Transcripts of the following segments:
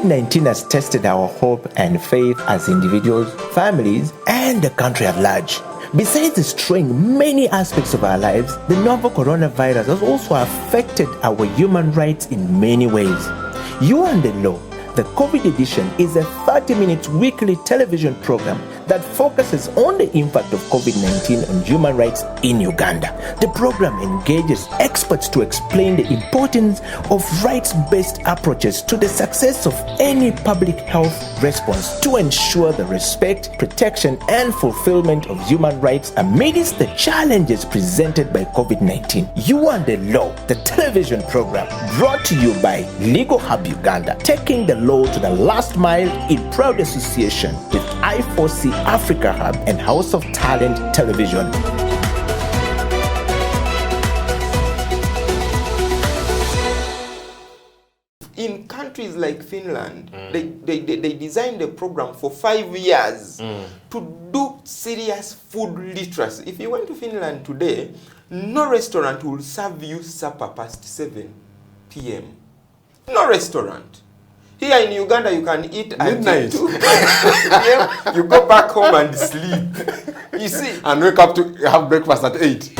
COVID-19 has tested our hope and faith as individuals, families, and the country at large. Besides destroying many aspects of our lives, the novel coronavirus has also affected our human rights in many ways. You and the Law, the COVID edition, is a 30-minute weekly television program that focuses on the impact of COVID-19 on human rights in Uganda. The program engages experts to explain the importance of rights-based approaches to the success of any public health response to ensure the respect, protection, and fulfillment of human rights amidst the challenges presented by COVID-19. You and the Law, the television program, brought to you by Legal Hub Uganda, taking the law to the last mile in proud association with I4C Africa Hub and House of Talent Television. In countries like Finland, they designed a program for 5 years to do serious food literacy. If you went to Finland today, no restaurant will serve you supper past 7 p.m. No restaurant. Here in Uganda, you can eat midnight. Until 2 p.m. You go back home and sleep. You see? And wake up to have breakfast at 8.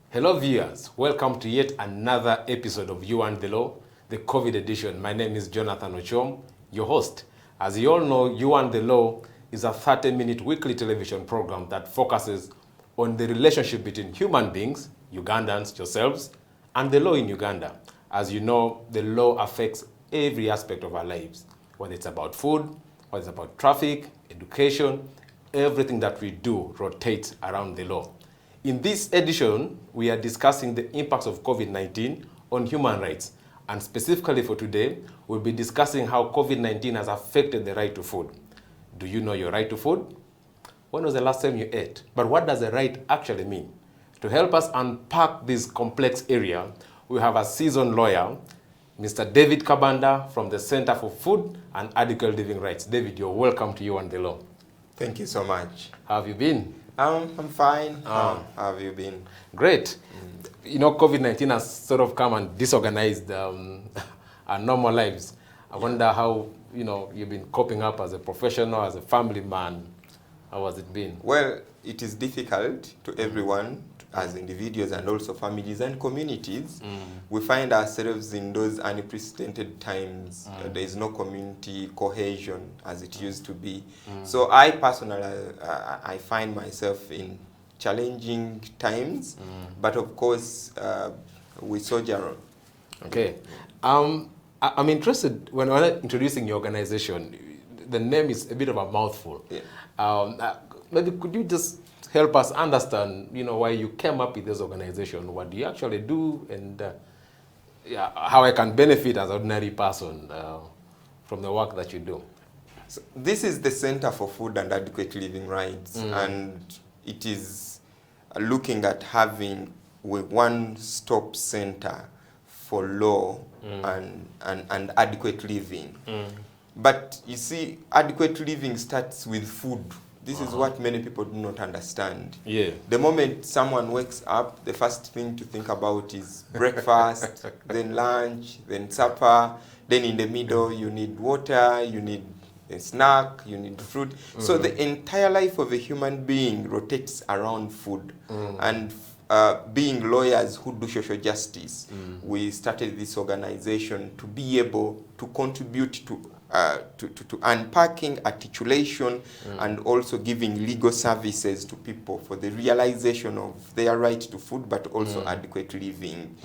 Hello viewers, welcome to yet another episode of You and the Law, the COVID edition. My name is Jonathan Ochom, your host. As you all know, You and the Law is a 30-minute weekly television program that focuses on the relationship between human beings, Ugandans, yourselves, and the law in Uganda. As you know, the law affects every aspect of our lives, whether it's about food, whether it's about traffic, education, everything that we do rotates around the law. In this edition, we are discussing the impacts of COVID-19 on human rights. And specifically for today, we'll be discussing how COVID-19 has affected the right to food. Do you know your right to food? When was the last time you ate? But what does the right actually mean? To help us unpack this complex area, we have a seasoned lawyer, Mr. David Kabanda from the Center for Food and Adequate Living Rights. David, you're welcome to You and the Law. Thank you so much. How have you been? I'm fine. How have you been? Great. You know, COVID-19 has sort of come and disorganized our normal lives. I wonder how, you've been coping up as a professional, as a family man. How has it been? Well, it is difficult to everyone, as individuals and also families and communities. We find ourselves in those unprecedented times. There is no community cohesion as it used to be. So I personally, I find myself in challenging times, but of course, we soldier on. Okay. I'm interested, when I'm introducing your organization, the name is a bit of a mouthful. Yeah. Maybe could you just help us understand, why you came up with this organization? What do you actually do, and how I can benefit as an ordinary person from the work that you do? So this is the Center for Food and Adequate Living Rights, and it is looking at having a one-stop center for law and adequate living. But you see, adequate living starts with food. This is what many people do not understand. Yeah. The moment someone wakes up, the first thing to think about is breakfast, then lunch, then supper, then in the middle you need water, you need a snack, you need fruit. So the entire life of a human being rotates around food. And being lawyers who do social justice, we started this organization to be able to contribute to unpacking, articulation, and also giving legal services to people for the realization of their right to food, but also adequate living.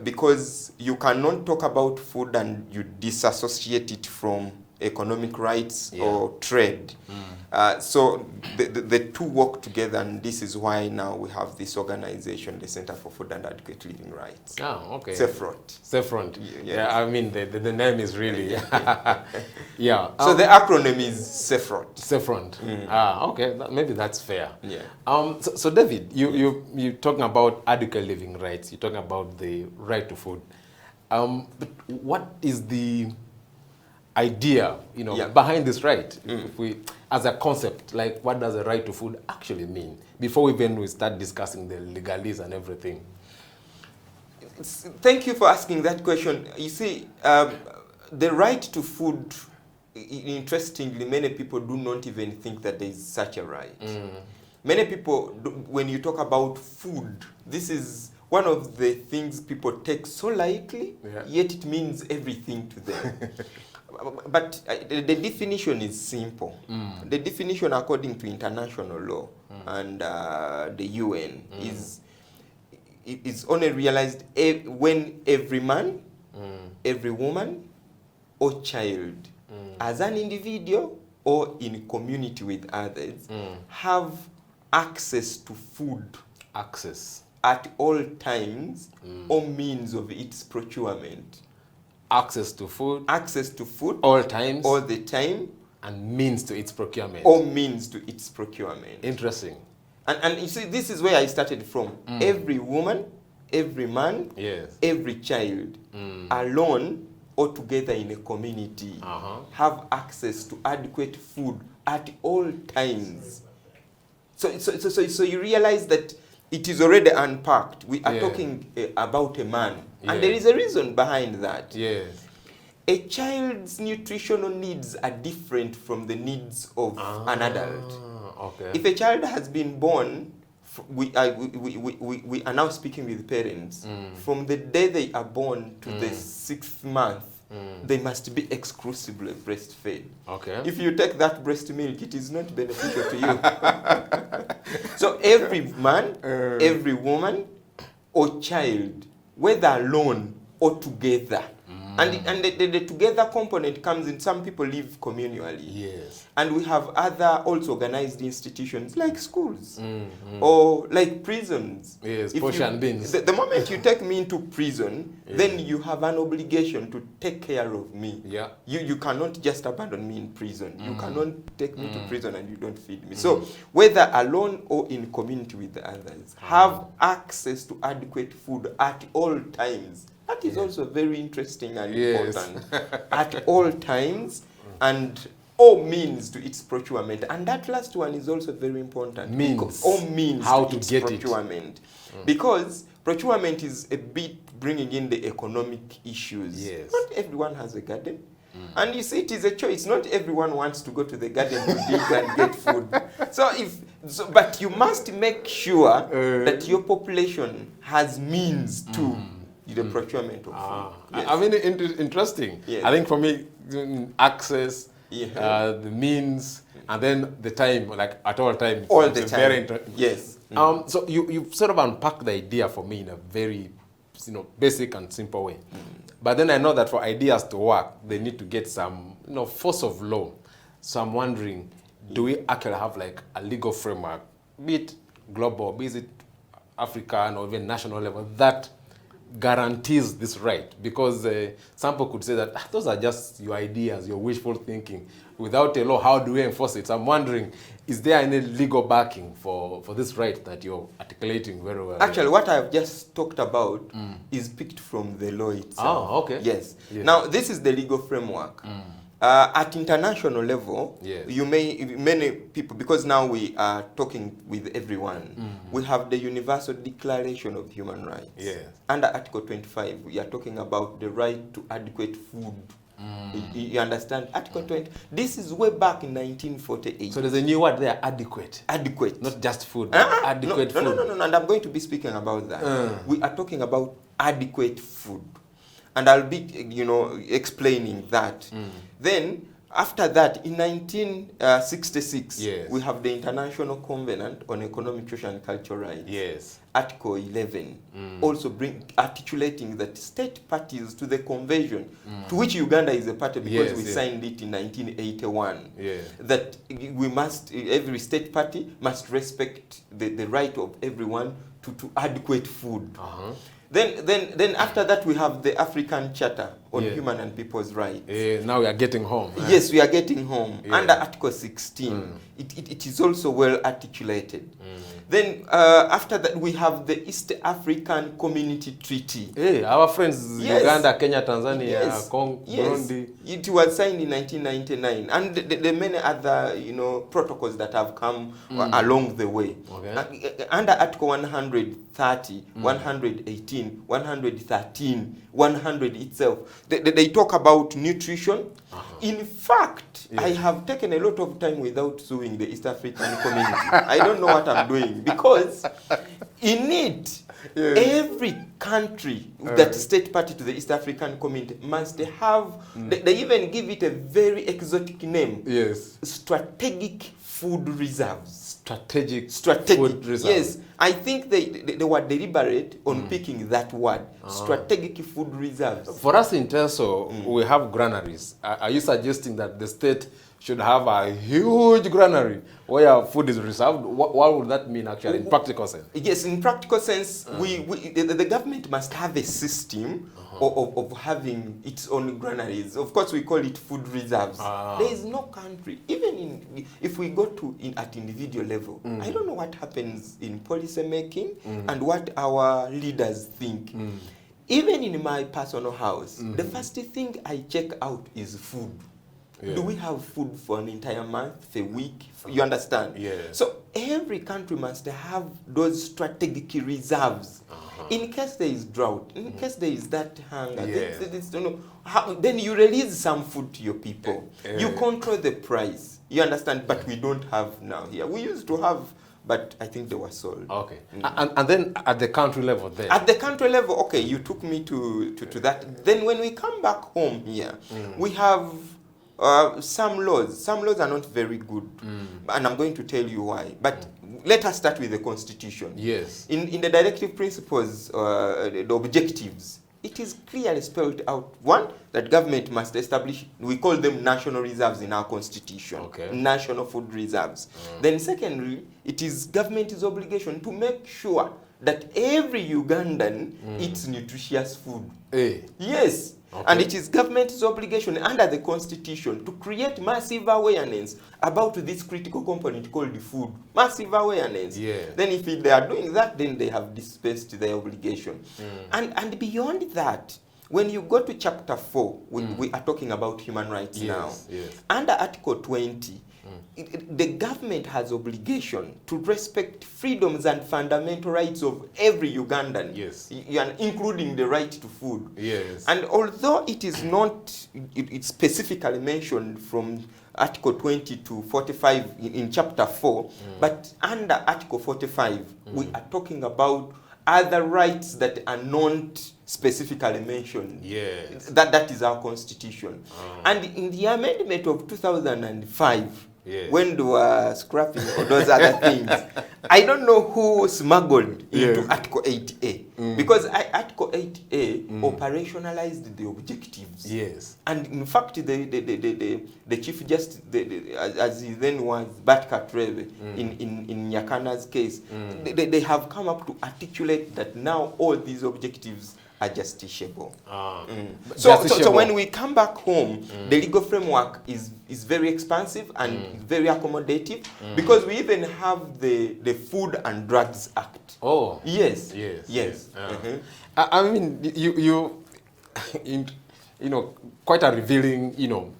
Because you cannot talk about food and you disassociate it from economic rights or trade. So the two work together, and this is why now we have this organization, the Center for Food and Adequate Living Rights. Oh, okay. CEFROT. Yeah, I mean, the name is really... yeah. So the acronym is CEFROT. CEFROT. Okay. Maybe that's fair. Yeah. So David, you're talking about adequate living rights. You're talking about the right to food. But what is the idea, Yeah. behind this right? If we, as a concept, like what does a right to food actually mean? Before we start discussing the legalese and everything. Thank you for asking that question. You see, the right to food, interestingly, many people do not even think that there is such a right. Many people, when you talk about food, this is one of the things people take so lightly, yet it means everything to them. But the definition is simple. The definition according to international law and the UN is only realized when every man, every woman, or child, as an individual or in community with others, have access to food. Access. At all times or means of its procurement. Access to food. Access to food. All times. All the time. And means to its procurement. Or means to its procurement. Interesting. And you see, this is where I started from. Every woman, every man, every child, alone or together in a community, have access to adequate food at all times. So you realize that it is already unpacked. We are talking about a man. And there is a reason behind that. Yes. A child's nutritional needs are different from the needs of an adult. Okay. If a child has been born, we are now speaking with parents. From the day they are born to the 6th month, they must be exclusively breastfed. Okay. If you take that breast milk, it is not beneficial to you. So every man, every woman, or child, whether alone or together, and the together component comes in, some people live communally. Yes. And we have other also organized institutions like schools or like prisons. Yes, portion bins. The moment you take me into prison, then you have an obligation to take care of me. Yeah. You cannot just abandon me in prison. You cannot take me to prison and you don't feed me. So whether alone or in community with the others, have access to adequate food at all times. That is also very interesting and important. At all times and all means to its procurement. And that last one is also very important. Means. All means how to to its get procurement. Because procurement is a bit bringing in the economic issues. Yes. Not everyone has a garden. And you see, it is a choice. Not everyone wants to go to the garden to dig and get food. But you must make sure that your population has means to the procurement of food. Yes. I mean, interesting. Yes. I think for me, access, the means, and then the time, like at all times. All the time. Very interesting. Yes. So you've sort of unpacked the idea for me in a very, basic and simple way. But then I know that for ideas to work, they need to get some, force of law. So I'm wondering, do we actually have like a legal framework, be it global, be it African or even national level, that guarantees this right? Because some people could say that those are just your ideas, your wishful thinking. Without a law, how do we enforce it? So I'm wondering, is there any legal backing for this right that you're articulating very well? Actually, what I've just talked about is picked from the law itself. Oh, okay. Yes. Now, this is the legal framework. At international level, many people, because now we are talking with everyone, we have the Universal Declaration of Human Rights. Yes. Under Article 25, we are talking about the right to adequate food. You understand? Article 20. This is way back in 1948. So there's a new word there, adequate. Adequate. Not just food, adequate food. No, and I'm going to be speaking about that. We are talking about adequate food. And I'll be, explaining that. Then, after that, in 1966, we have the International Covenant on Economic, Social, and Cultural Rights. Yes. Article 11, also articulating that state parties to the convention, to which Uganda is a party because we signed it in 1981, that every state party must respect the right of everyone to adequate food. Then after that we have the African Charter on Yeah. human and people's rights. Now we are getting home. Yes, we are getting home. Yeah. Under Article 16, it is also well articulated. Then after that, we have the East African Community Treaty. Hey, our friends Yes. Uganda, Kenya, Tanzania, Yes. Congo, Yes. Burundi. It was signed in 1999, and the many other protocols that have come along the way. Okay. Under Article 130, 118, 113, 100 itself, they talk about nutrition. In fact, I have taken a lot of time without suing the East African community. I don't know what I'm doing, because in it, every country that state party to the East African community must have, they even give it a very exotic name. Yes. Strategic food reserves. Strategic Food reserves. Yes, I think they were deliberate on picking that word, strategic food reserves. For us in Teso, we have granaries. Are you suggesting that the state should have a huge granary where food is reserved? What would that mean actually in practical sense? Yes, in practical sense, the government must have a system of having its own granaries. Of course, we call it food reserves. There is no country, even if we go to at individual level, I don't know what happens in policy making and what our leaders think. Even in my personal house, the first thing I check out is food. Yeah. Do we have food for an entire month, a week? You understand? Yeah. So every country must have those strategic reserves. In case there is drought, in case there is that hunger, then you release some food to your people. You control the price. You understand? But we don't have now here. We used to have, but I think they were sold. Okay. And then at the country level then? At the country level, okay, you took me to that. Then when we come back home here, we have some laws. Some laws are not very good. And I'm going to tell you why. But let us start with the Constitution. Yes. In the directive principles, the objectives, it is clearly spelled out. One, that government must establish, we call them national reserves in our Constitution. Okay. National food reserves. Then secondly, it is government's obligation to make sure that every Ugandan eats nutritious food. Yes. Okay. And it is government's obligation under the Constitution to create massive awareness about this critical component called the food. Massive awareness. Yeah. Then if they are doing that, then they have dispensed their obligation. And beyond that, when you go to chapter 4, we are talking about human rights now. Yes. Under Article 20, the government has obligation to respect freedoms and fundamental rights of every Ugandan, Yes. Including the right to food. Yes. And although it is not, it's specifically mentioned from Article 20 to 45 in chapter 4, but under Article 45, we are talking about other rights that are not specifically mentioned. Yes. That is our Constitution. And in the amendment of 2005, yes, when they were scrapping all those other things, I don't know who smuggled into Article 8A. Because Article 8A operationalized the objectives. Yes. And in fact, the Chief Justice, as he then was, Batka Treve, in Nyakana's case, they have come up to articulate that now all these objectives are justiciable. So when we come back home, the legal framework is very expansive and very accommodative, because we even have the Food and Drugs Act. Oh. Yes. Yes. I mean, you quite a revealing,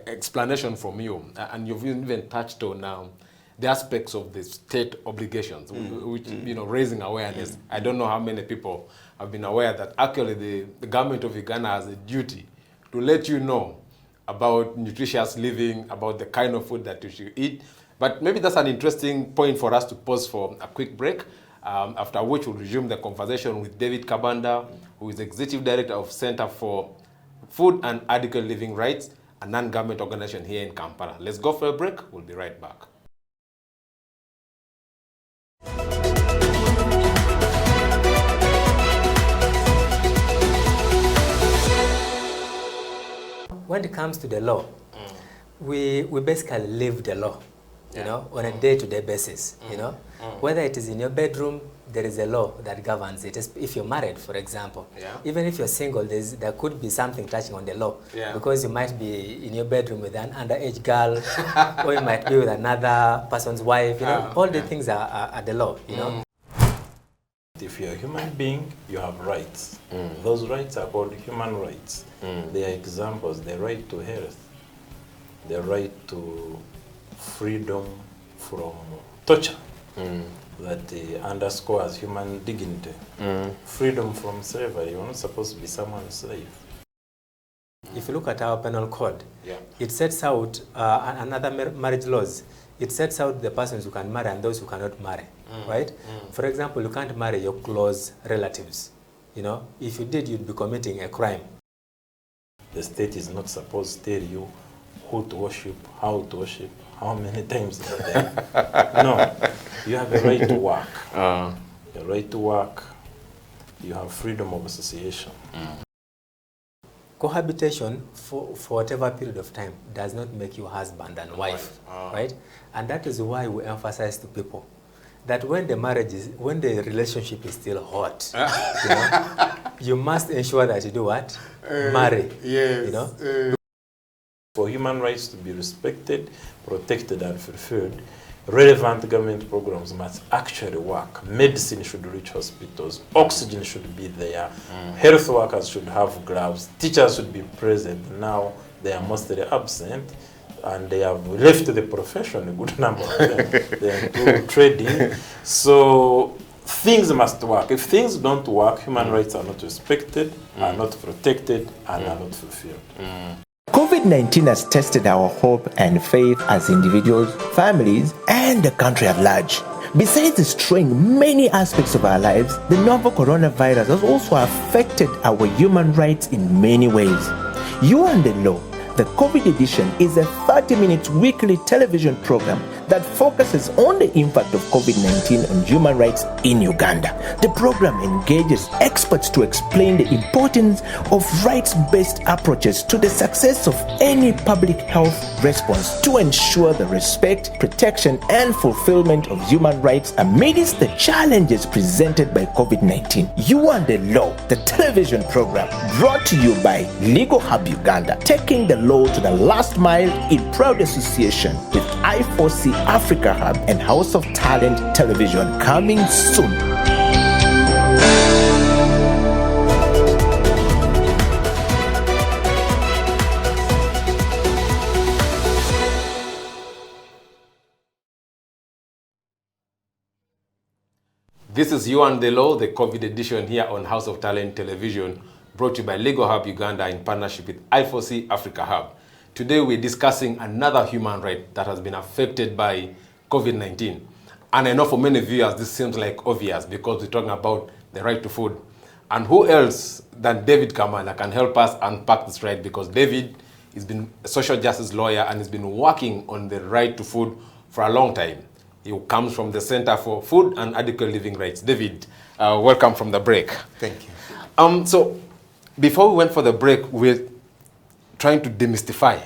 explanation from you, and you've even touched on the aspects of the state obligations, which, raising awareness. I don't know how many people have been aware that actually the government of Uganda has a duty to let you know about nutritious living, about the kind of food that you should eat. But maybe that's an interesting point for us to pause for a quick break, after which we'll resume the conversation with David Kabanda, who is Executive Director of Center for Food and Adequate Living Rights, a non-government organization here in Kampala. Let's go for a break. We'll be right back. When it comes to the law, we basically live the law. you know, on a day-to-day basis, you know. Whether it is in your bedroom, there is a law that governs it. If you're married, for example, even if you're single, there could be something touching on the law, because you might be in your bedroom with an underage girl, or you might be with another person's wife, you know. All the things are the law, you know. If you're a human being, you have rights. Those rights are called human rights. They are examples: the right to health, the right to freedom from torture, that underscores human dignity, freedom from slavery. You're not supposed to be someone's slave. If you look at our penal code, it sets out another marriage laws. It sets out the persons who can marry and those who cannot marry, right? For example, you can't marry your close relatives. You know, if you did, you'd be committing a crime. The state is not supposed to tell you who to worship, how many times in a day. No, you have a right to work. A right to work. You have freedom of association. Cohabitation for whatever period of time does not make you husband and wife, right? And that is why we emphasize to people that when the relationship is still hot, you know, you must ensure that you do what? Marry. Yes. You know? For human rights to be respected, protected, and fulfilled, relevant government programs must actually work. Medicine should reach hospitals, oxygen should be there, health workers should have gloves, teachers should be present. Now they are mostly absent, and they have left the profession, a good number of them. They are into trading. So things must work. If things don't work, human rights are not respected, are not protected, and are not fulfilled. COVID-19 has tested our hope and faith as individuals, families, and the country at large. Besides destroying many aspects of our lives, the novel coronavirus has also affected our human rights in many ways. You and the Law, the COVID edition, is a 30-minute weekly television program that focuses on the impact of COVID-19 on human rights in Uganda. The program engages experts to explain the importance of rights-based approaches to the success of any public health response to ensure the respect, protection, and fulfillment of human rights amidst the challenges presented by COVID-19. You and the Law, the television program, brought to you by Legal Hub Uganda, taking the law to the last mile in proud association with I4C Africa Hub and House of Talent Television, coming soon. This is You and the Law, the COVID edition here on House of Talent Television, brought to you by Legal Hub Uganda in partnership with I4C Africa Hub. Today we're discussing another human right that has been affected by COVID-19. And I know for many viewers this seems like obvious because we're talking about the right to food. And who else than David Kabanda can help us unpack this right, because David has been a social justice lawyer and has been working on the right to food for a long time. He comes from the Center for Food and Adequate Living Rights. David, welcome from the break. Thank you. So before we went for the break, we're trying to demystify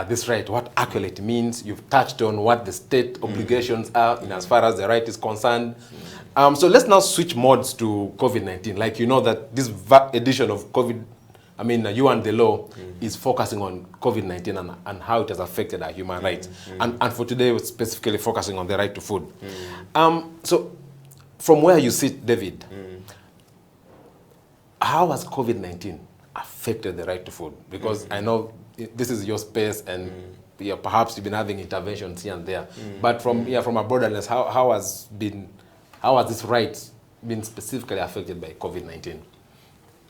this right, what actually it means. You've touched on what the state obligations are in as far as the right is concerned. So let's now switch modes to COVID-19. Like, you know that this edition of You and the Law is focusing on COVID-19 and how it has affected our human rights. And for today, we're specifically focusing on the right to food. So from where you sit, David, how has COVID-19 affected the right to food? Because I know this is your space, and perhaps you've been having interventions here and there. But from a broader lens, how has this right been specifically affected by COVID-19?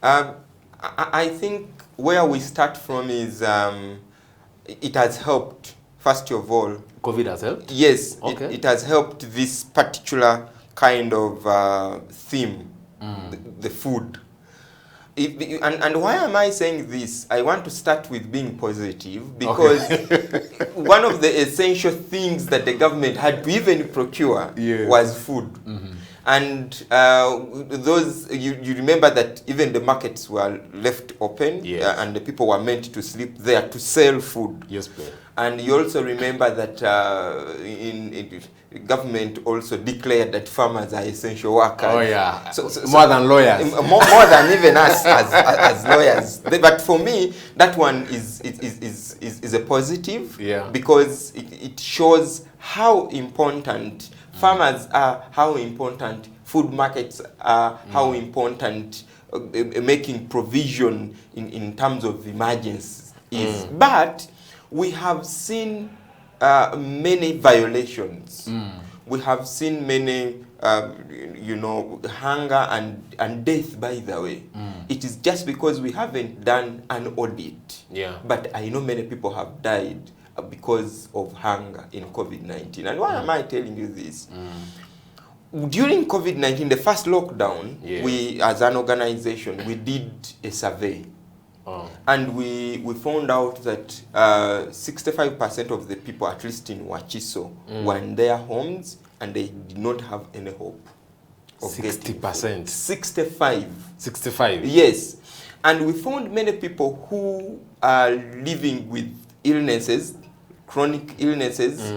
I think where we start from is it has helped, first of all. COVID has helped? Yes, okay. It has helped this particular kind of theme, the food. And why am I saying this? I want to start with being positive, because one of the essential things that the government had to even procure was food. And you remember that even the markets were left open, and the people were meant to sleep there to sell food. Yes, please. And you also remember that government also declared that farmers are essential workers. Oh yeah, so more than lawyers. More than even us as lawyers. But for me, that one is a positive, because it shows how important farmers are, how important food markets are, how important making provision in terms of emergencies is. But we have seen many violations. We have seen many, hunger and death, by the way. It is just because we haven't done an audit. But I know many people have died because of hunger in COVID-19. And why am I telling you this? During COVID-19, the first lockdown, we, as an organization, we did a survey. And we found out that 65% of the people, at least in Wachiso, were in their homes and they did not have any hope of 60%. 65. Yes. And we found many people who are living with illnesses, chronic illnesses,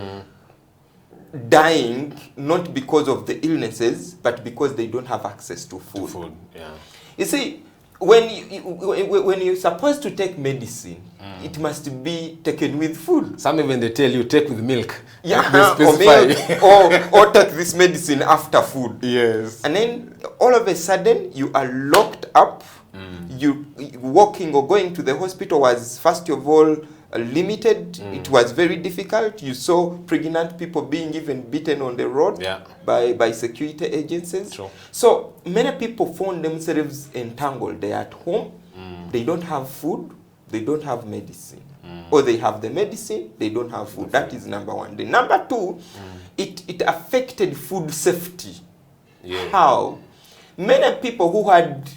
dying not because of the illnesses, but because they don't have access to food. You see, when you're supposed to take medicine, it must be taken with food. Some even they tell you take with milk. Or take this medicine after food. Yes. And then all of a sudden you are locked up. You walking or going to the hospital was first of all limited. It was very difficult. You saw pregnant people being even beaten on the road by security agencies. So many people found themselves entangled. They are at home, they don't have food, they don't have medicine. Or they have the medicine, they don't have food. That is number one. The number two, it affected food safety. How? Many people who had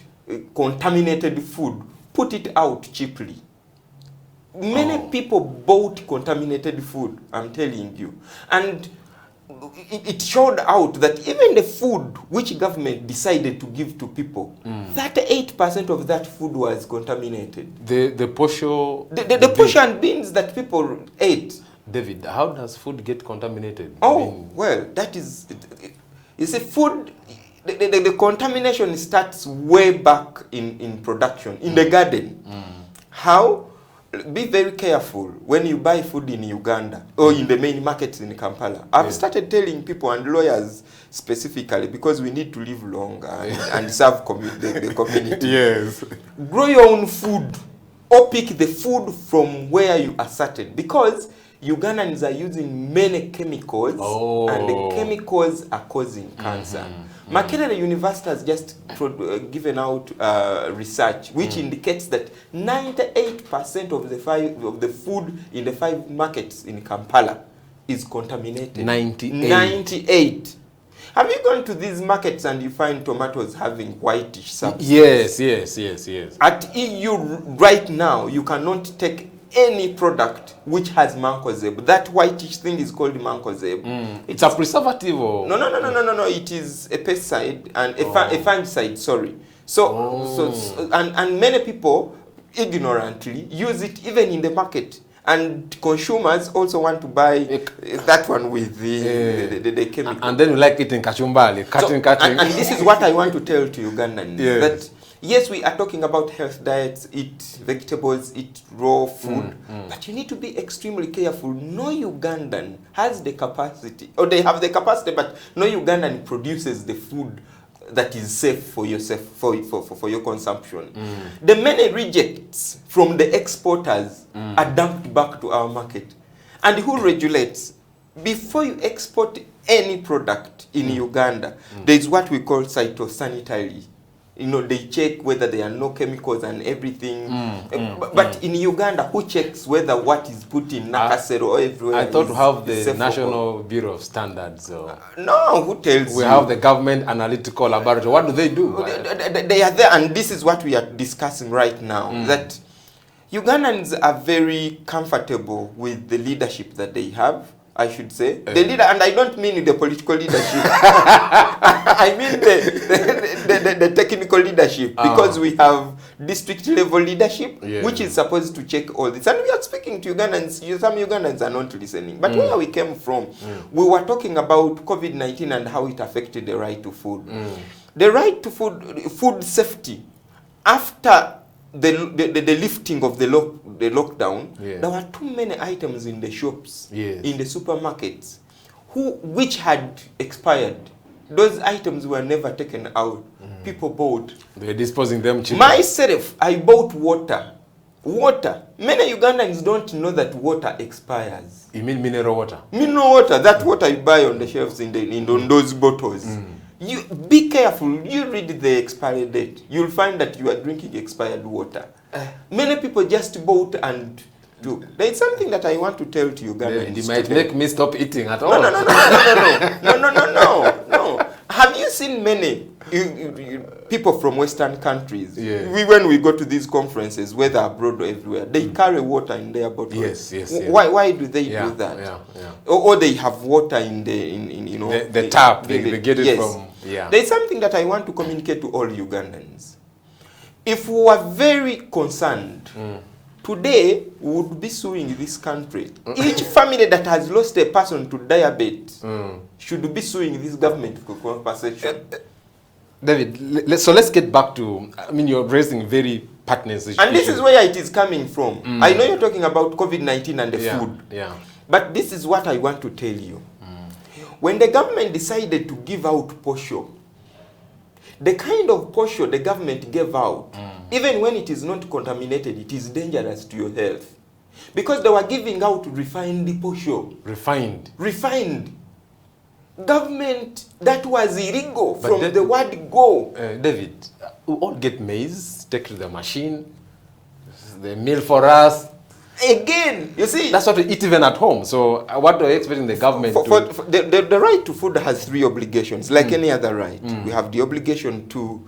contaminated food put it out cheaply. Many people bought contaminated food, I'm telling you. And it showed out that even the food which government decided to give to people, 38% of that food was contaminated. The posho... The posho and beans that people ate. David, how does food get contaminated? Well, that is... You see, food... The contamination starts way back in production, in the garden. How? Be very careful when you buy food in Uganda or in the main markets in Kampala. I've started telling people and lawyers specifically, because we need to live longer and serve the community. Yes. Grow your own food or pick the food from where you are certain, because Ugandans are using many chemicals and the chemicals are causing cancer. Makerere University has just given out research which indicates that 98% of the food in the 5 markets in Kampala is contaminated. 98. Have you gone to these markets and you find tomatoes having whitish substance? Yes. At EU right now, you cannot take any product which has mancozeb. That whitish thing is called mancozeb. It's a preservative or... No. It is a pesticide and a fungicide, sorry. So and many people ignorantly use it even in the market. And consumers also want to buy that one with the chemical. And then you like eating kachumbali, cutting. And this is what I want to tell to Ugandans. That yes, we are talking about health diets, eat vegetables, eat raw food, but you need to be extremely careful. No Ugandan has the capacity, or they have the capacity, but no Ugandan produces the food that is safe for yourself, for your consumption. The many rejects from the exporters are dumped back to our market. And who regulates? Before you export any product in Uganda, there is what we call phytosanitary. You know, they check whether there are no chemicals and everything. But in Uganda, who checks whether what is put in Nakasero or everywhere? I thought to have the National Bureau of Standards. No, who tells you? We have the Government Analytical Laboratory. What do they do? They are there, and this is what we are discussing right now. That Ugandans are very comfortable with the leadership that they have. I should say. The leader, and I don't mean the political leadership. I mean the technical leadership, because we have district level leadership, which is supposed to check all this. And we are speaking to Ugandans. Some Ugandans are not listening. But where we came from, we were talking about COVID-19 and how it affected the right to food. The right to food safety, after the lifting of the lockdown, there were too many items in the shops, in the supermarkets, which had expired. Those items were never taken out. People bought. They were disposing them cheaply. Myself, I bought water. Water. Many Ugandans don't know that water expires. You mean mineral water? Mineral water, that water you buy on the shelves on those bottles. You be careful. You read the expiry date. You'll find that you are drinking expired water. Many people just bought and do. There is something that I want to tell to Ugandans. It might make me stop eating at all. No. Have you seen many people from Western countries? When we go to these conferences, whether abroad or everywhere, they carry water in their bottles. Yes. Why do they do that? Or they have water in the tap. They get it from. There is something that I want to communicate to all Ugandans. If we were very concerned, today we would be suing this country. Each family that has lost a person to diabetes should be suing this government for compensation. David, so let's get back to, you're raising very pertinent issues. And this is where it is coming from. I know you're talking about COVID-19 and the food. But this is what I want to tell you. When the government decided to give out posho, the kind of posho the government gave out, even when it is not contaminated, it is dangerous to your health. Because they were giving out refined posho. Refined. Government, that was illegal from the word go. David, we all get maize, take to the machine, the meal for us. Again, you see, that's what we eat even at home. So what are you expecting the government to... The right to food has 3 obligations, like any other right. We have the obligation to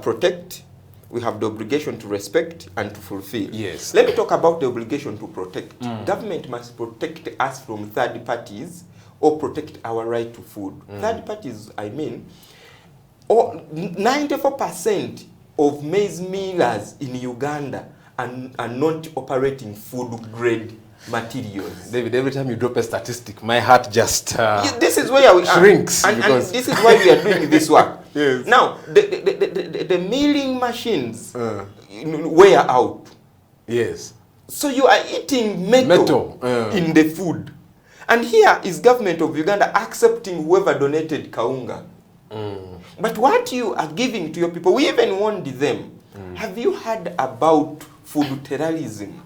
protect, we have the obligation to respect and to fulfill. Yes. Let me talk about the obligation to protect. Government must protect us from third parties or protect our right to food. Third parties, 94% of maize millers in Uganda are not operating food-grade materials. David, every time you drop a statistic, my heart just this is where we shrinks. And this is why we are doing this work. Now, the milling machines wear out. Yes. So you are eating metal in the food. And here is government of Uganda accepting whoever donated kaunga. But what you are giving to your people, we even warned them. Have you heard about food terrorism?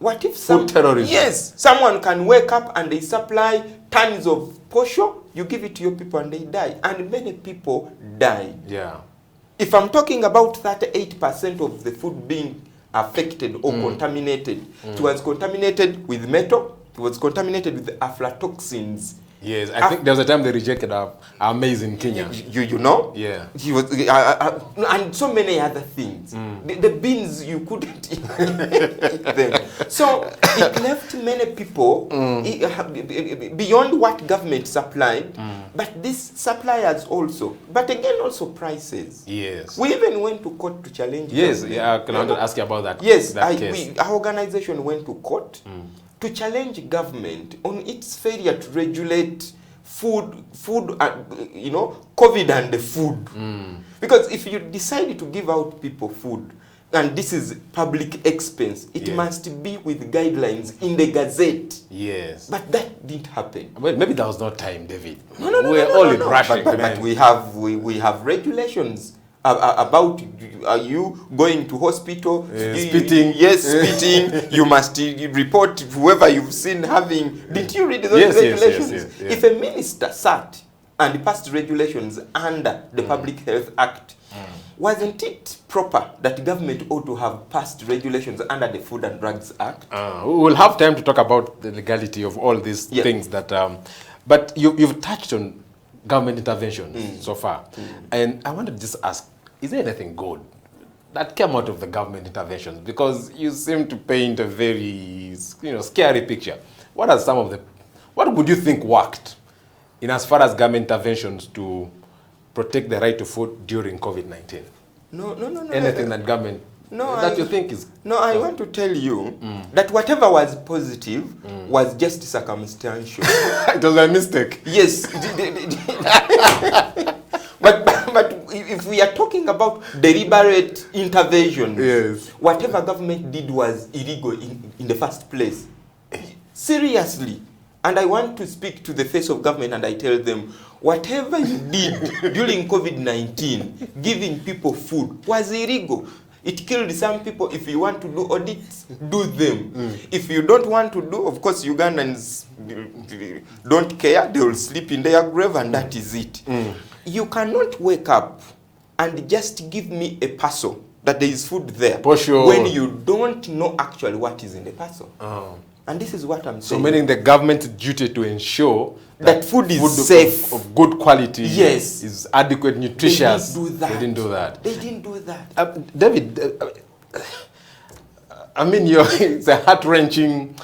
What if food terrorism? Yes, someone can wake up and they supply tons of posho, you give it to your people and they die. And many people die. If I'm talking about 38% of the food being affected or contaminated, it was contaminated with metal, it was contaminated with aflatoxins. Yes, I think there was a time they rejected our maize in Kenya. You know? Yeah. He was, and so many other things. The beans, you couldn't eat them. So it left many people beyond what government supplied, but these suppliers also. But again, also prices. Yes. We even went to court to challenge government. Can I ask you about that? Yes, case? Our organization went to court to challenge government on its failure to regulate food, COVID and the food. Because if you decide to give out people food, and this is public expense, it must be with guidelines in the Gazette. Yes. But that didn't happen. Well, maybe that was not time, David. No, We're all in rushing. But we have regulations about you going to hospital, spitting. Yes, spitting. You must report whoever you've seen having. Did you read those regulations? Yes. If a minister sat and passed regulations under the Public Health Act, wasn't it proper that government ought to have passed regulations under the Food and Drugs Act? We will have time to talk about the legality of all these things that. But you've touched on government intervention so far, and I wanted to just ask: is there anything good that came out of the government interventions? Because you seem to paint a very scary picture. What are some of the What would you think worked in as far as government interventions to protect the right to food during COVID-19? No. Anything that government that you think is... No, I want to tell you that whatever was positive was just circumstantial. It was a mistake. Yes. But if we are talking about deliberate intervention, yes, whatever government did was illegal in the first place. Seriously. And I want to speak to the face of government and I tell them, whatever you did during COVID-19, giving people food, was illegal. It killed some people. If you want to do audits, do them. If you don't want to do, of course, Ugandans don't care. They will sleep in their grave and that is it. You cannot wake up and just give me a parcel that there is food there when you don't know actually what is in the parcel. And this is what I'm saying. So meaning the government's duty to ensure that food is safe, of good quality, yes, is adequate, nutritious. They didn't do that. They didn't do that. David, I mean, it's a heart-wrenching,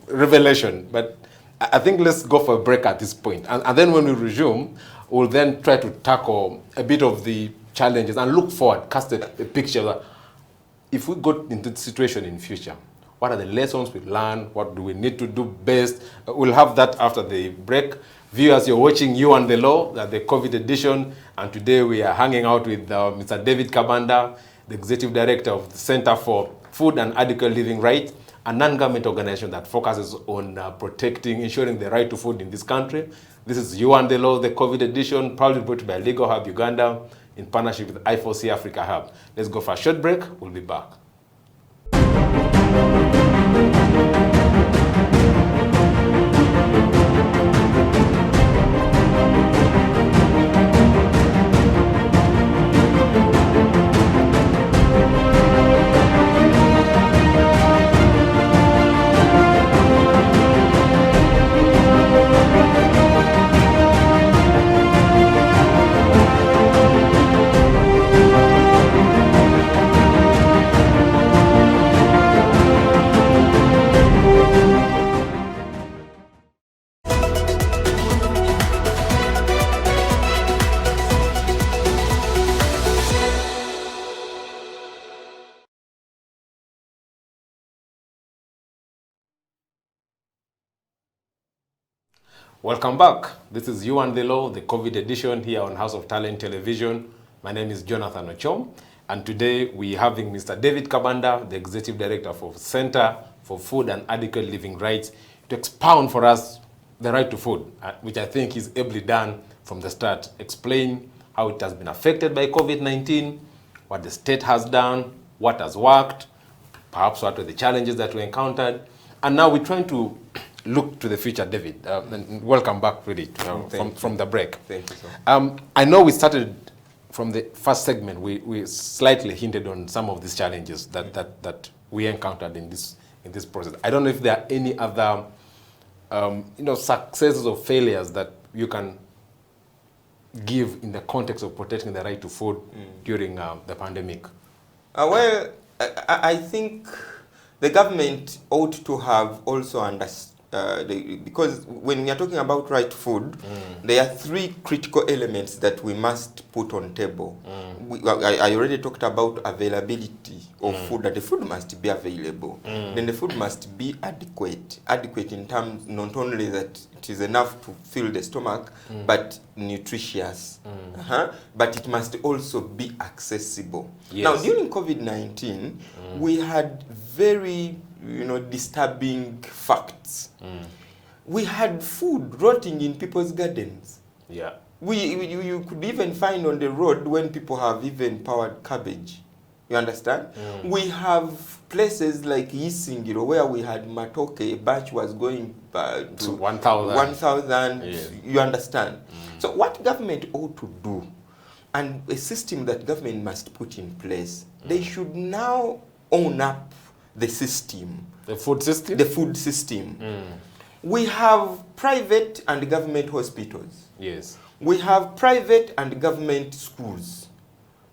revelation. But I think let's go for a break at this point. And then when we resume, we'll then try to tackle a bit of the challenges and look forward, cast a picture that if we got into the situation in future, what are the lessons we learn? What do we need to do best? We'll have that after the break. Viewers, you're watching You and the Law, the COVID edition. And today we are hanging out with Mr. David Kabanda, the Executive Director of the Center for Food and Adequate Living Rights, a non-government organization that focuses on protecting, ensuring the right to food in this country. This is You and the Law, the COVID edition, proudly brought by Legal Hub Uganda in partnership with I4C Africa Hub. Let's go for a short break. We'll be back. Welcome back. This is You and the Law, the COVID edition here on House of Talent Television. My name is Jonathan Ochom, and today we're having Mr. David Kabanda, the Executive Director for Center for Food and Adequate Living Rights, to expound for us the right to food, which I think is ably done from the start. Explain how it has been affected by COVID-19, what the state has done, what has worked, perhaps what were the challenges that we encountered. And now we're trying to look to the future, David. And welcome back, really, from the break. Thank you, sir. I know we started from the first segment. We slightly hinted on some of these challenges that we encountered in this process. I don't know if there are any other successes or failures that you can give in the context of protecting the right to food during the pandemic. Well, I think the government ought to have also understood, because when we are talking about right to food, there are three critical elements that we must put on table. I already talked about availability of food, that the food must be available. Then the food must be adequate in terms not only that it is enough to fill the stomach, but nutritious. But it must also be accessible. Yes. Now, during COVID-19, we had very disturbing facts. We had food rotting in people's gardens. Yeah. You could even find on the road when people have even powered cabbage. You understand? We have places like Isingiro where we had matoke, a batch was going to 1,000. Yes. You understand? So what government ought to do, and a system that government must put in place, they should now own up the system. The food system? The food system. We have private and government hospitals. Yes. We have private and government schools.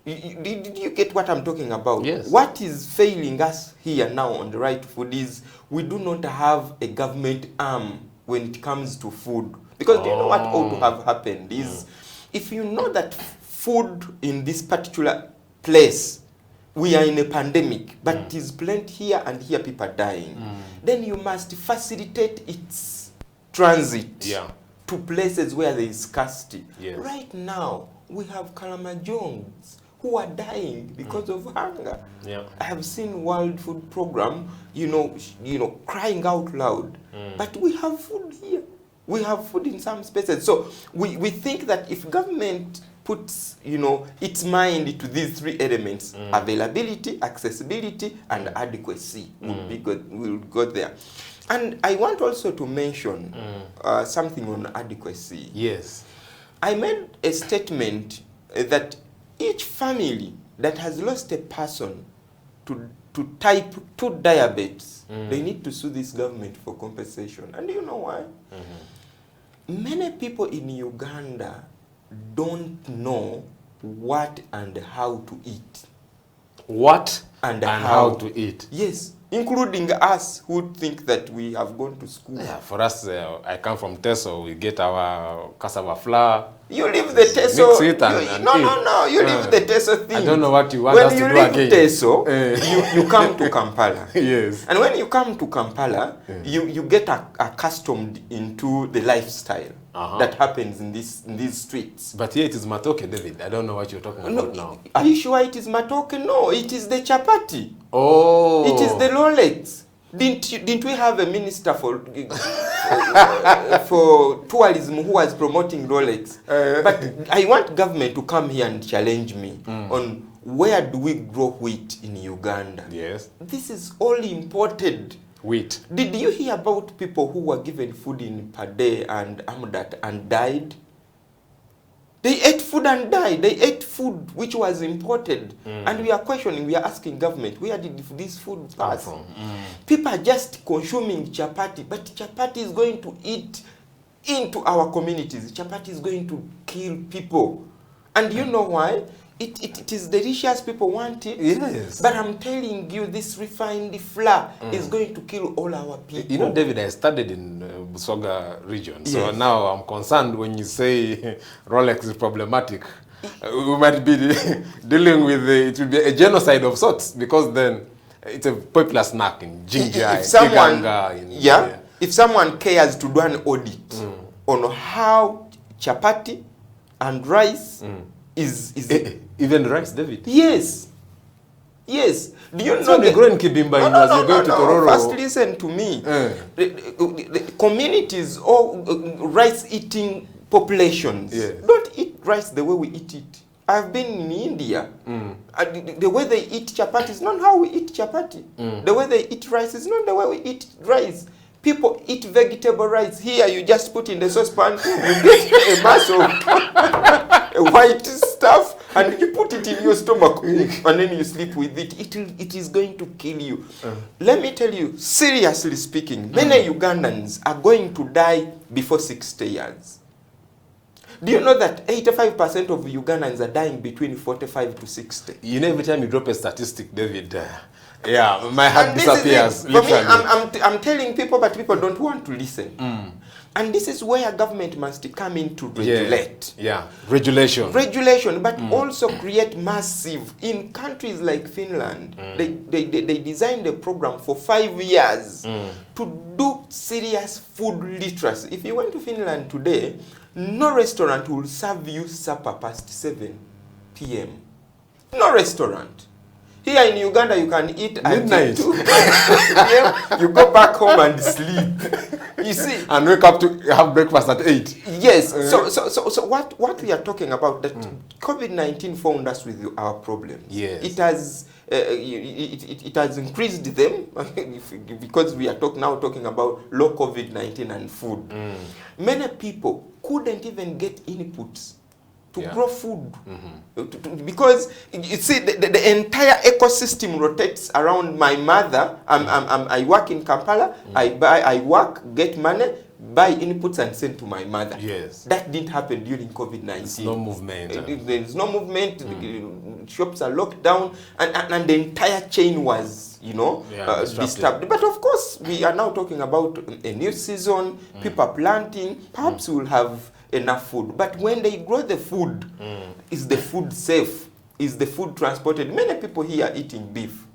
Did you get what I'm talking about? Yes. What is failing us here now on the right to food is we do not have a government arm when it comes to food. Because do you know what ought to have happened is, if you know that food in this particular place, we are in a pandemic, but it is plenty here and here people are dying, then you must facilitate its transit to places where there is scarcity. Yes. Right now, we have Kalamajongs who are dying because of hunger. Yeah. I have seen World Food Program, you know, crying out loud. But we have food here. We have food in some spaces. So we think that if government puts, you know, its mind to these three elements, availability, accessibility, and adequacy, will go there. And I want also to mention something on adequacy. Yes. I made a statement that each family that has lost a person to type 2 diabetes, they need to sue this government for compensation. And do you know why? Many people in Uganda don't know what and how to eat. What and how to eat. Yes, including us who think that we have gone to school. Yeah, for us, I come from Teso, we get our cassava flour. You leave the Teso. Mix it and no, you leave the Teso thing. I don't know what you want us to do again. When you leave Teso, you come to Kampala. Yes. And when you come to Kampala, you get accustomed into the lifestyle that happens in these streets. But here it is matoke, David. I don't know what you're talking about now. Are you sure it is matoke? No, it is the chapati. Oh. It is the Rolex. Didn't we have a minister for tourism who was promoting Rolex? But I want government to come here and challenge me on where do we grow wheat in Uganda? Yes. This is all imported. Wheat. Did you hear about people who were given food in Pade and Amdat and died? They ate food and died. They ate food which was imported. And we are questioning, we are asking government, where did this food pass from? People are just consuming chapati, but chapati is going to eat into our communities. Chapati is going to kill people. And you know why? It is delicious, people want it. Yes. But I'm telling you, this refined flour is going to kill all our people. You know, David, I studied in Busoga region. So now I'm concerned when you say Rolex is problematic. We might be dealing with, it will be a genocide of sorts, because then it's a popular snack in Jinja, if someone cares to do an audit on how chapati and rice is even rice, David? Yes. Yes. Do you know the growing Kibimba as you go to Tororo? First, listen to me. The communities or rice-eating populations don't eat rice the way we eat it. I've been in India. The way they eat chapati is not how we eat chapati. The way they eat rice is not the way we eat rice. People eat vegetable rice. Here, you just put in the saucepan, you get a mass of white stuff, and you put it in your stomach, and then you sleep with it. It is going to kill you. Let me tell you, seriously speaking, many Ugandans are going to die before 60 years. Do you know that 85% of Ugandans are dying between 45 to 60? You know, every time you drop a statistic, David, my heart disappears. For me, I'm telling people, but people don't want to listen. And this is where government must come in to regulate. Regulation. Regulation, but also create massive. In countries like Finland, they designed a program for 5 years to do serious food literacy. If you went to Finland today, no restaurant will serve you supper past 7 p.m. No restaurant. Here in Uganda, you can eat midnight. Until 2 p.m. You go back home and sleep. You see, and wake up to have breakfast at 8. Yes. So what we are talking about, that COVID-19 found us with our problems. Yes. It has increased them because we are talking about low COVID-19 and food. Many people couldn't even get inputs to grow food. Because you see, the entire ecosystem rotates around my mother. I work in Kampala. I work, get money, buy inputs and send to my mother. Yes. That didn't happen during COVID-19. There's no movement. There's no movement. Shops are locked down, and the entire chain was, disturbed. But of course, we are now talking about a new season. People are planting. Perhaps we'll have enough food. But when they grow the food, is the food safe? Is the food transported? Many people here are eating beef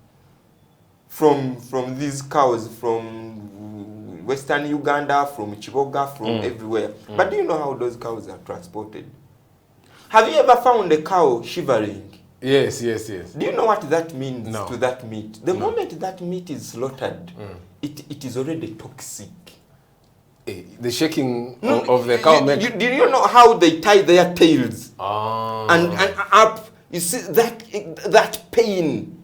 from these cows, from Western Uganda, from Chiboga, from everywhere. But do you know how those cows are transported? Have you ever found a cow shivering? Yes. Do you know what that means to that meat? The No. moment that meat is slaughtered, it is already toxic. The shaking of the cow makes... Do you know how they tie their tails? Ah. And up, you see that pain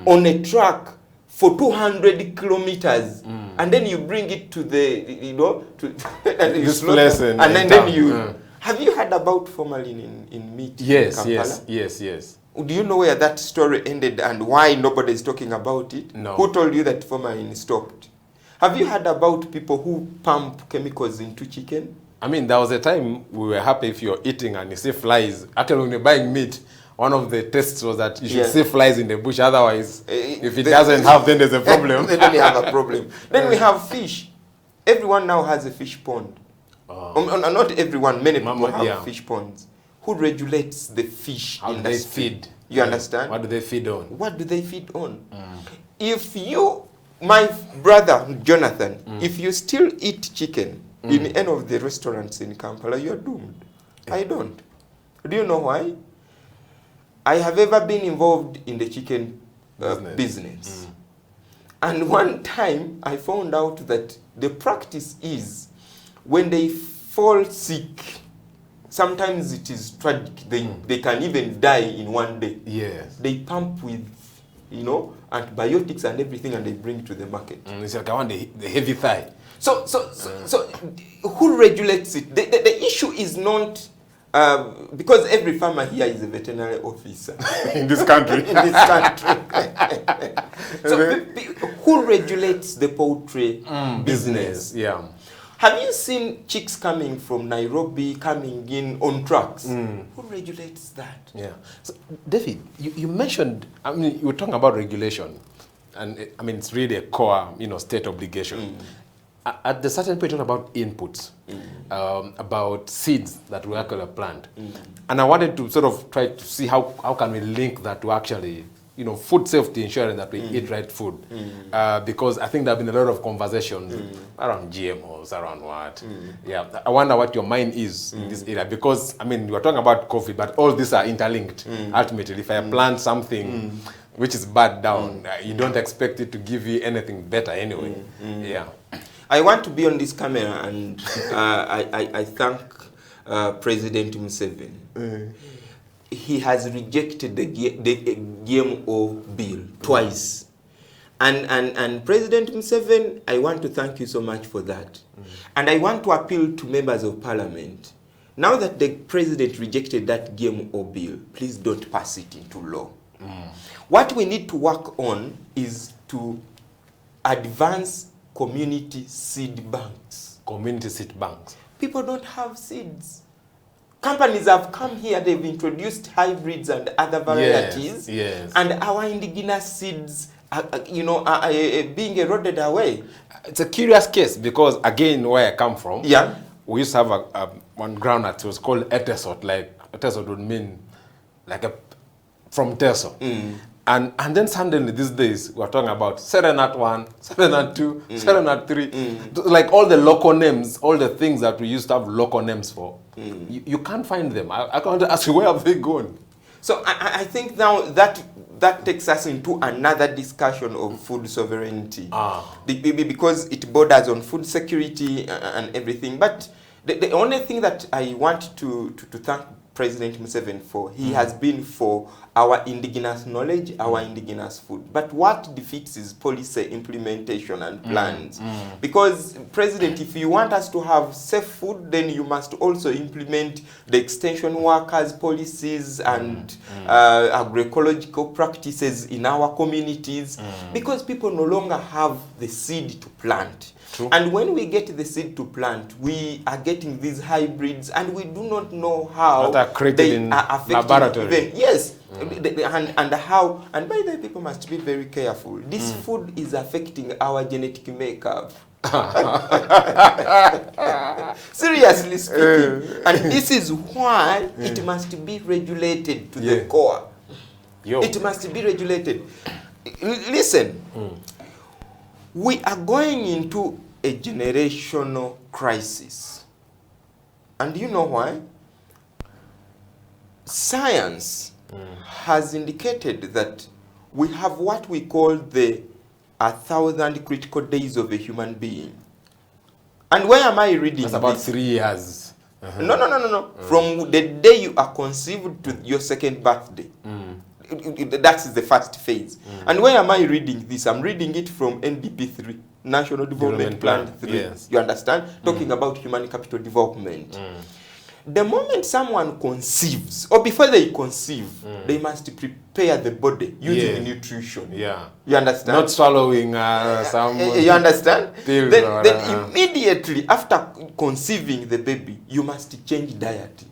on a truck for 200 kilometers, and then you bring it to the, and you This slaughter, place in then you... town. Have you heard about formalin in meat in Yes. Do you know where that story ended and why nobody is talking about it? No. Who told you that formalin stopped? Have you heard about people who pump chemicals into chicken? I mean, there was a time we were happy if you're eating and you see flies. Actually, when you're buying meat, one of the tests was that you should see flies in the bush. Otherwise, if it doesn't have, then there's a problem. Then we have a problem. Then we have fish. Everyone now has a fish pond. Not everyone, many people have fish ponds. Who regulates the fish How do industry? they feed? You understand? What do they feed on? What do they feed on? If you, my brother Jonathan, if you still eat chicken in any of the restaurants in Kampala, you're doomed. I don't. Do you know why? I have ever been involved in the chicken business. And one time I found out that the practice is when they fall sick, sometimes it is tragic. They can even die in one day. Yes. They pump with, antibiotics and everything, and they bring it to the market. It's like I want the heavy thigh. So who regulates it? The issue is not because every farmer here is a veterinary officer In this country. So who regulates the poultry business? Yeah. Have you seen chicks coming from Nairobi, coming in on trucks? Who regulates that? Yeah. So, David, you mentioned, you were talking about regulation. And it's really a core, state obligation. At the certain point, you talked about inputs, about seeds that we actually plant. And I wanted to sort of try to see how can we link that to actually, food safety, ensuring that we eat right food. Because I think there have been a lot of conversations around GMOs, around what. Yeah, I wonder what your mind is in this area. Because, you were talking about coffee, but all these are interlinked. Ultimately, if I plant something which is bad down, you don't expect it to give you anything better anyway. Yeah. I want to be on this camera, and I thank President Museveni. He has rejected the GMO bill twice. And President Museveni, I want to thank you so much for that. And I want to appeal to members of parliament. Now that the president rejected that GMO bill, please don't pass it into law. What we need to work on is to advance community seed banks. Community seed banks. People don't have seeds. Companies have come here, they've introduced hybrids and other varieties. Yes. And our indigenous seeds are being eroded away. It's a curious case because, again, where I come from, we used to have one groundnut. It was called etesot. Like, etesot would mean like from teso. And then suddenly these days we're talking about Serenat 1, Serenat 2, Serenat 3. Like all the local names, all the things that we used to have local names for, you can't find them. I can't ask you, where have they gone? So I think now that takes us into another discussion of food sovereignty. Because it borders on food security and everything. But the only thing that I want to thank President Museveni for, he has been for our indigenous knowledge, our indigenous food. But what defeats is policy implementation and plans. Because, President, if you want us to have safe food, then you must also implement the extension workers' policies and agroecological practices in our communities. Because people no longer have the seed to plant. True. And when we get the seed to plant, we are getting these hybrids, and we do not know how That are created they in are affecting laboratory. even, yes, and how, and by the way, people must be very careful. This food is affecting our genetic makeup. Seriously speaking, and this is why it must be regulated to the core. It must be regulated. Listen, we are going into a generational crisis. And do you know why? Science has indicated that we have what we call the 1,000 critical days of a human being. And where am I reading That's about this? 3 years. No. From the day you are conceived to your second birthday. That's the first phase. And where am I reading this? I'm reading it from NDP 3, National Development Plan 3. Yes. You understand? Talking about human capital development. The moment someone conceives, or before they conceive, they must prepare the body using nutrition. Yeah. You understand? Not swallowing some... You understand? pills Then immediately after conceiving the baby, you must change diet.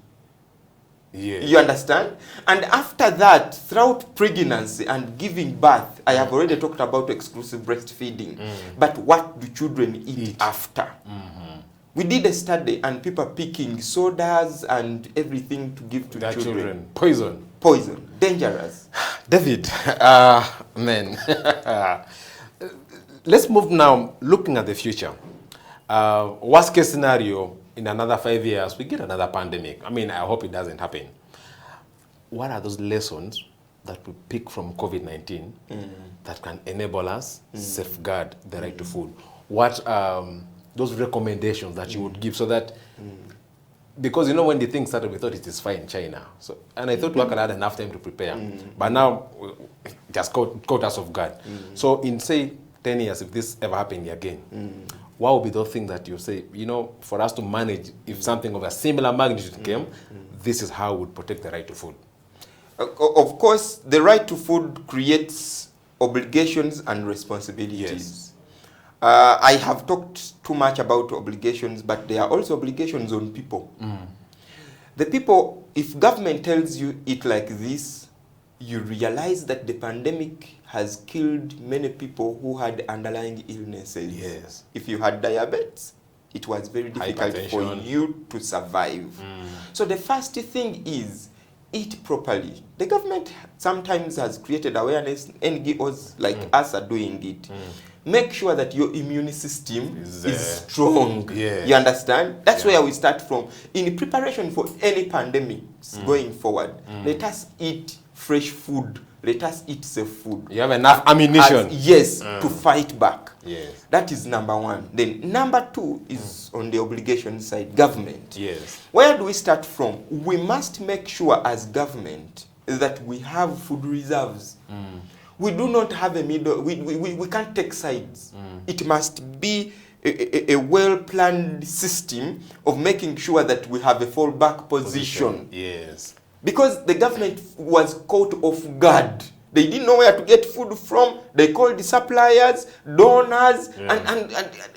Yes. You understand? And after that, throughout pregnancy and giving birth, I have already talked about exclusive breastfeeding. But what do children eat after? We did a study, and people are picking sodas and everything to give to Their children. Poison. Poison. Dangerous. David, man. Let's move now, looking at the future. Worst case scenario, in another 5 years, we get another pandemic. I mean, I hope it doesn't happen. What are those lessons that we pick from COVID-19 that can enable us safeguard the right to food? What those recommendations that you would give so that, because you know when the thing started, we thought it is fine in China. So, and I thought we had enough time to prepare. But now, just caught us off guard. So in, say, 10 years, if this ever happened again, what would be those things that you say, you know, for us to manage, if something of a similar magnitude came, this is how we would protect the right to food? Of course, the right to food creates obligations and responsibilities. Yes. I have talked too much about obligations, but there are also obligations on people. The people, if government tells you it like this, you realize that the pandemic has killed many people who had underlying illnesses. Yes. If you had diabetes, it was very difficult for Hypertension. you to survive. So the first thing is eat properly. The government sometimes has created awareness, NGOs like us are doing it. Make sure that your immune system is strong. Yes. You understand? That's where we start from. In preparation for any pandemics going forward, let us eat fresh food. Let us eat safe food. You have enough ammunition. To fight back. Yes. That is number one. Then number two is on the obligation side, government. Yes. Where do we start from? We must make sure as government that we have food reserves. We do not have a middle, we can't take sides. It must be a well-planned system of making sure that we have a fallback position. Yes. Because the government was caught off guard. They didn't know where to get food from. They called the suppliers, donors, and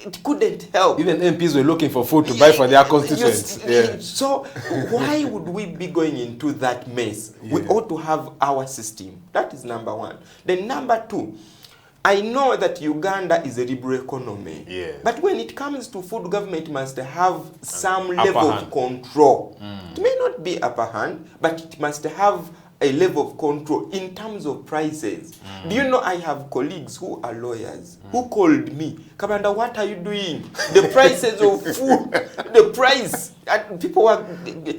it couldn't help. Even MPs were looking for food to buy for their constituents. So why would we be going into that mess? We ought to have our system. That is number one. Then number two, I know that Uganda is a liberal economy. But when it comes to food, government must have some level of control. It may not be upper hand, but it must have a level of control in terms of prices. Do you know I have colleagues who are lawyers who called me, Kabanda, what are you doing? The prices of food, the price. And people were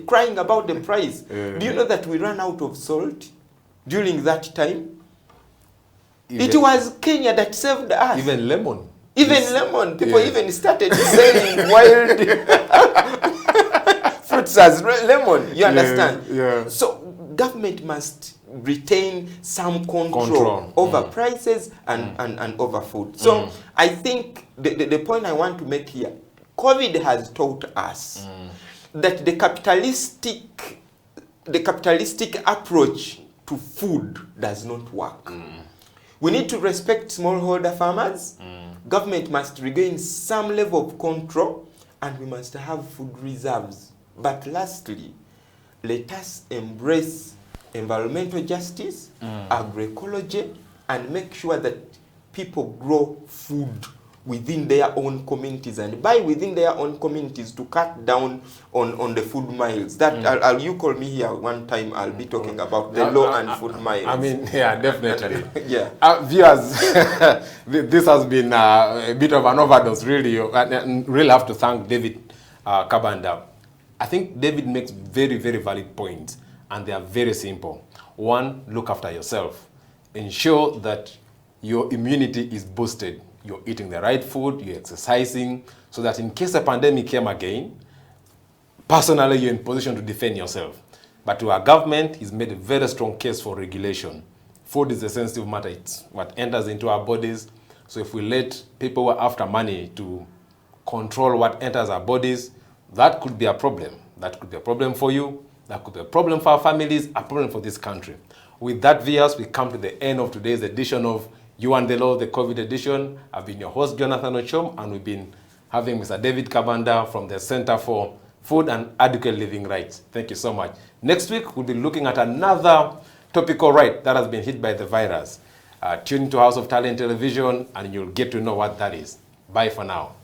crying about the price. Do you know that we ran out of salt during that time? It was Kenya that saved us. Even lemon. Lemon. People even started selling wild fruits as lemon. You understand? So government must retain some control over prices and over food. So I think the point I want to make here, COVID has taught us that the capitalistic approach to food does not work. We need to respect smallholder farmers government must regain some level of control, and we must have food reserves. But lastly, let us embrace environmental justice, agroecology, and make sure that people grow food within their own communities, and by within their own communities to cut down on the food miles. That you call me here one time, I'll be talking about the law and food miles. I mean, yeah, definitely. Yeah. Viewers, this has been a bit of an overdose, really. And really have to thank David Kabanda. I think David makes very, very valid points, and they are very simple. One, look after yourself. Ensure that your immunity is boosted. You're eating the right food, you're exercising, so that in case a pandemic came again, personally you're in position to defend yourself. But to our government, he's made a very strong case for regulation. Food is a sensitive matter. It's what enters into our bodies. So if we let people who are after money to control what enters our bodies, that could be a problem. That could be a problem for you. That could be a problem for our families, a problem for this country. With that, viewers, we come to the end of today's edition of You and the Law, the COVID edition. I've been your host, Jonathan Ochom, and we've been having Mr. David Kabanda from the Center for Food and Adequate Living Rights. Thank you so much. Next week, we'll be looking at another topical right that has been hit by the virus. Tune into House of Talent Television, and you'll get to know what that is. Bye for now.